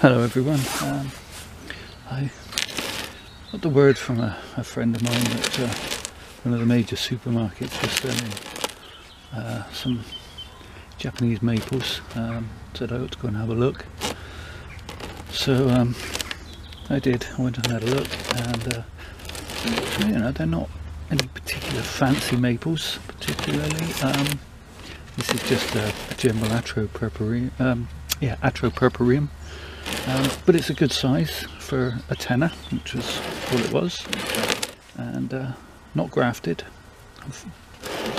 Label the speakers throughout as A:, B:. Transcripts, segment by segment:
A: Hello everyone. I got the word from a friend of mine that one of the major supermarkets was selling some Japanese maples. Said I ought to go and have a look. So I did. I went and had a look, and you know, they're not any particular fancy maples particularly. This is just a general Atropurpureum. Atropurpureum. But it's a good size for a tenner, which was all it was, and not grafted.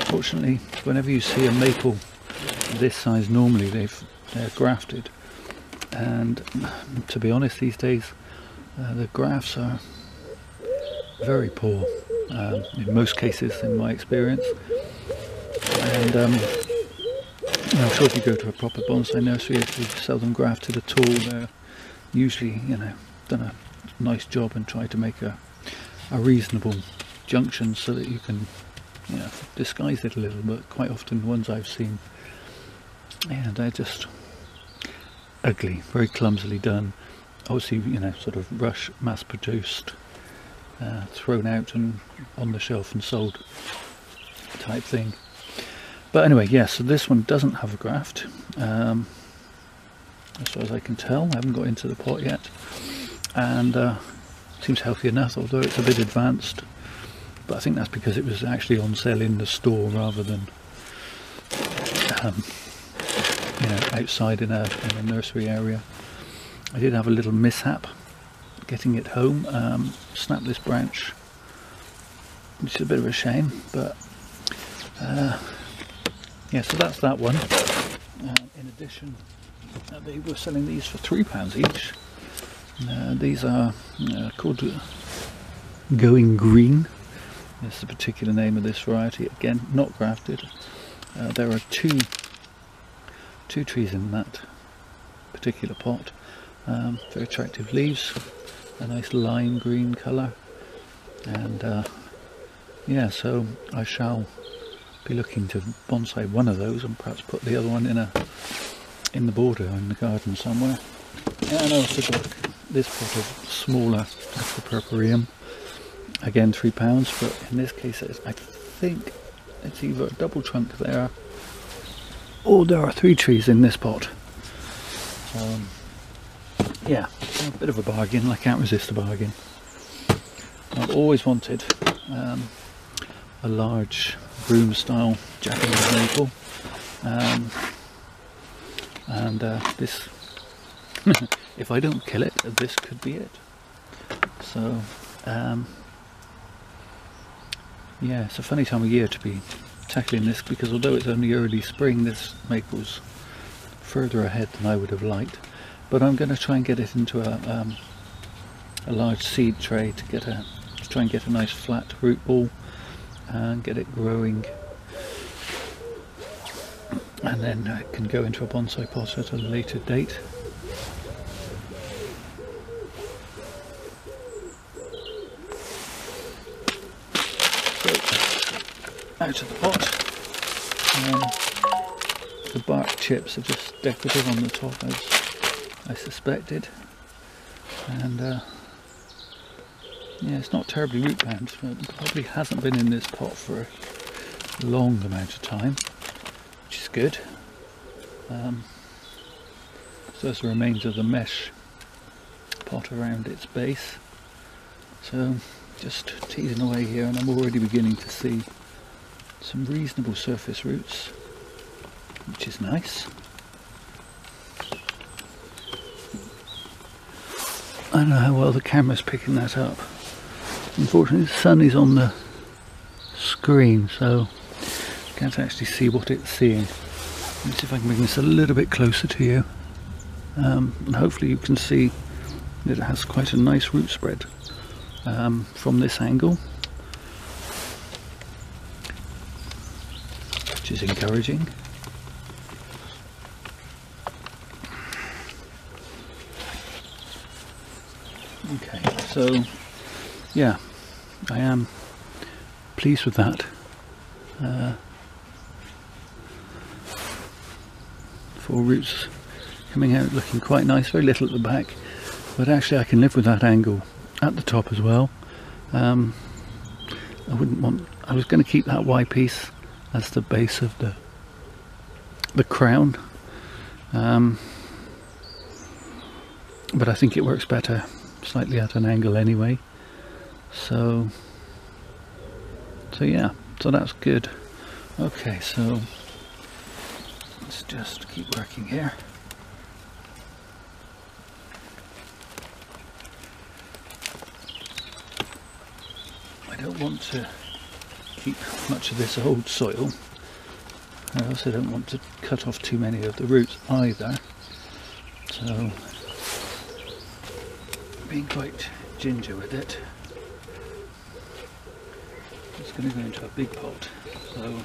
A: Fortunately, whenever you see a maple this size, normally they're grafted, and to be honest, these days the grafts are very poor in most cases, in my experience. And I'm sure if you go to a proper bonsai nursery, if you sell them grafted at all, they're usually, you know, done a nice job and try to make a reasonable junction so that you can, you know, disguise it a little. But quite often the ones I've seen, yeah, they're just ugly, very clumsily done. Obviously, you know, sort of rush, mass produced, thrown out and on the shelf and sold type thing. But anyway, yeah, so this one doesn't have a graft, as far as I can tell. I haven't got into the pot yet, and seems healthy enough, although it's a bit advanced. But I think that's because it was actually on sale in the store rather than you know, outside in a nursery area. I did have a little mishap getting it home. Snapped this branch, which is a bit of a shame, but yeah, so that's that one. In addition, they were selling these for £3 each. These are called Going Green. That's the particular name of this variety. Again, not grafted. There are two trees in that particular pot. Very attractive leaves, a nice lime green colour, and yeah, so I shall be looking to bonsai one of those and perhaps put the other one in the border in the garden somewhere. And I also got this pot of smaller Atropurpureum, again £3, but in this case I think it's either a double trunk there, or there are 3 trees in this pot. Yeah, a bit of a bargain. I can't resist a bargain. I've always wanted a large broom style Japanese maple, and this if I don't kill it, this could be it. So yeah, it's a funny time of year to be tackling this, because although it's only early spring, this maple's further ahead than I would have liked. But I'm going to try and get it into a large seed tray to try and get a nice flat root ball and get it growing, and then it can go into a bonsai pot at a later date. So, out of the pot. The bark chips are just decorative on the top, as I suspected, and yeah, it's not terribly root bound, so it probably hasn't been in this pot for a long amount of time, which is good. So as the remains of the mesh pot around its base. So just teasing away here, and I'm already beginning to see some reasonable surface roots, which is nice. I don't know how well the camera's picking that up. Unfortunately, the sun is on the screen, so I can't actually see what it's seeing. Let me see if I can bring this a little bit closer to you, and hopefully you can see that it has quite a nice root spread from this angle, which is encouraging. Okay, so yeah, I am pleased with that. 4 roots coming out looking quite nice, very little at the back, but actually I can live with that angle at the top as well. I was going to keep that Y piece as the base of the crown, but I think it works better slightly at an angle anyway. So yeah, so that's good. Okay, so let's just keep working here. I don't want to keep much of this old soil. I also don't want to cut off too many of the roots either. So being quite ginger with it. It's going to go into a big pot. So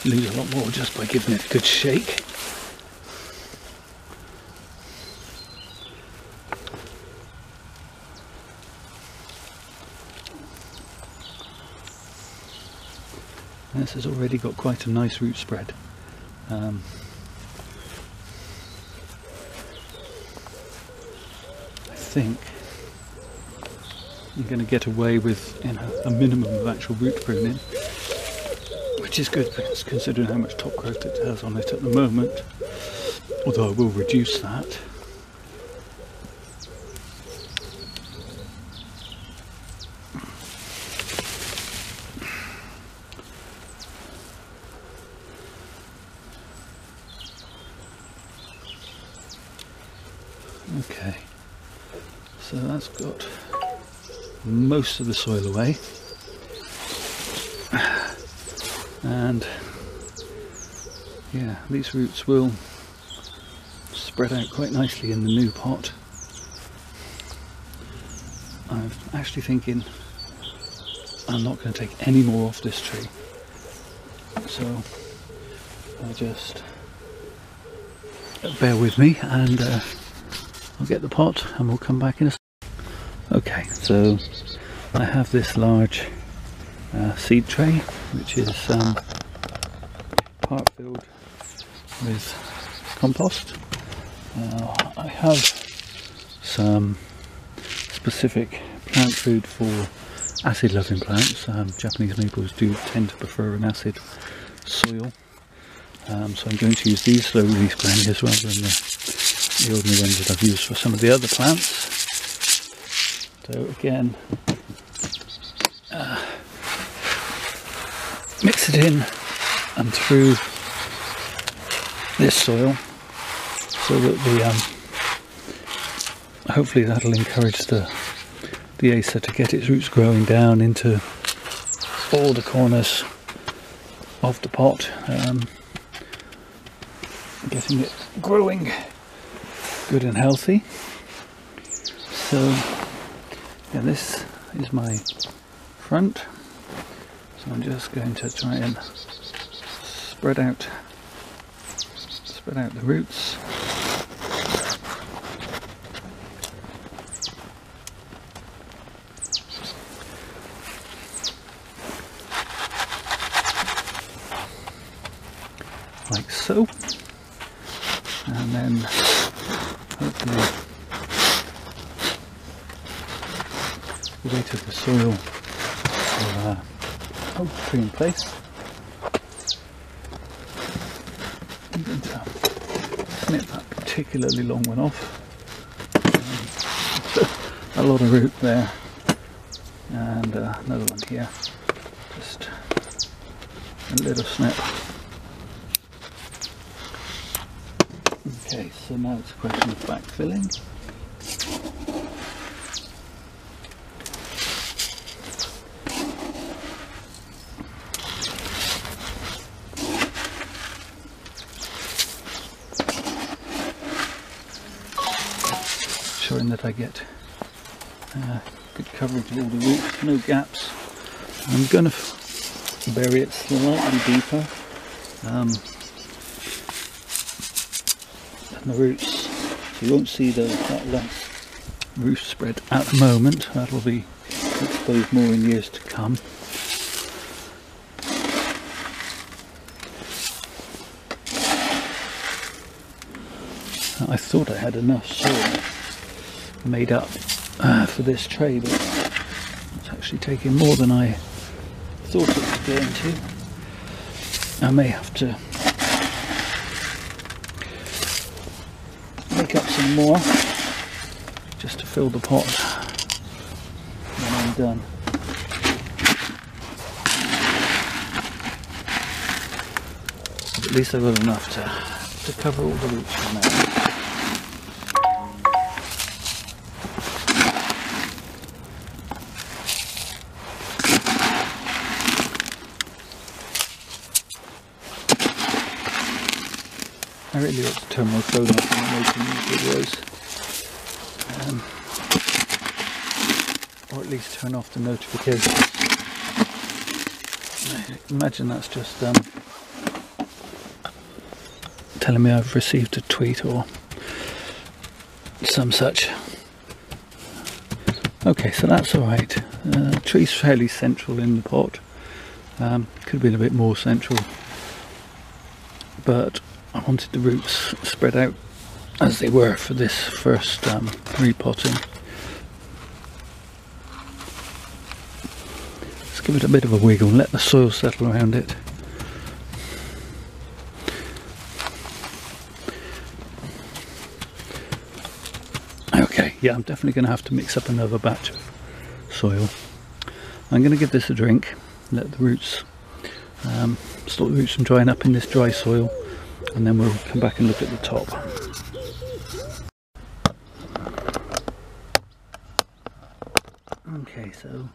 A: lose a lot more just by giving it a good shake. This has already got quite a nice root spread. I think you're going to get away with a minimum of actual root pruning, which is good considering how much top growth it has on it at the moment, although I will reduce that. Okay, so that's got most of the soil away, and yeah, these roots will spread out quite nicely in the new pot. I'm actually thinking I'm not going to take any more off this tree, so I'll just bear with me, and I'll get the pot and we'll come back in a second. Okay, so I have this large seed tray, which is part filled with compost. I have some specific plant food for acid loving plants. Japanese maples do tend to prefer an acid soil, so I'm going to use these slow release granules rather than the ordinary ones that I've used for some of the other plants. So again, mix it in and through this soil, so that hopefully that'll encourage the Acer to get its roots growing down into all the corners of the pot, getting it growing good and healthy. So yeah, this is my front, so I'm just going to try and spread out the roots. Like so, and then hopefully the weight of the soil will hold the tree in place. I'm going to snip that particularly long one off. A lot of root there, and another one here, just a little snip. Okay, so now it's a question of backfilling. Ensuring that I get good coverage of all the roots, no gaps. I'm going to bury it slightly deeper than the roots, so you won't see that last root spread at the moment. That'll be exposed more in years to come. I thought I had enough soil made up for this tray, but it's actually taking more than I thought it was going to. I may have to make up some more just to fill the pot when I'm done. But at least I've got enough to cover all the roots for now. I really ought to turn my phone off when I'm making these videos, or at least turn off the notifications. I imagine that's just telling me I've received a tweet or some such. Okay, so that's alright. Tree's fairly central in the pot. Could have been a bit more central, but I wanted the roots spread out as they were for this first repotting. Let's give it a bit of a wiggle and let the soil settle around it. Okay, yeah, I'm definitely going to have to mix up another batch of soil. I'm going to give this a drink, let the roots, stop the roots from drying up in this dry soil, and then we'll come back and look at the top. Okay, so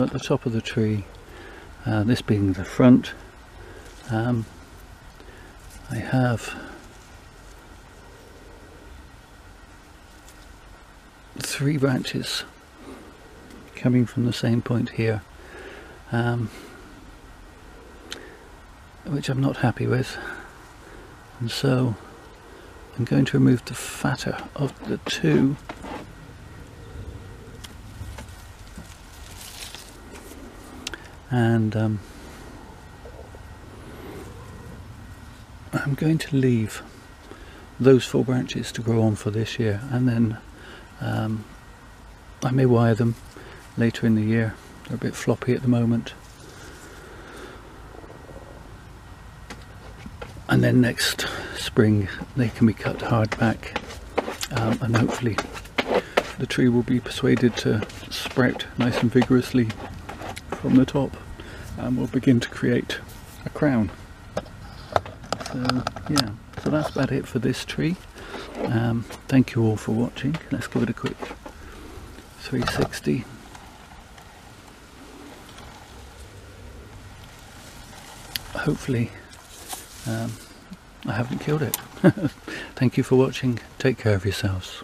A: at the top of the tree, this being the front, I have 3 branches coming from the same point here, which I'm not happy with, and so I'm going to remove the fatter of the 2 and I'm going to leave those 4 branches to grow on for this year, and then I may wire them later in the year. They're a bit floppy at the moment, and then next spring they can be cut hard back, and hopefully the tree will be persuaded to sprout nice and vigorously from the top, and we'll begin to create a crown. So yeah, so that's about it for this tree. Thank you all for watching. Let's give it a quick 360. Hopefully I haven't killed it. Thank you for watching. Take care of yourselves.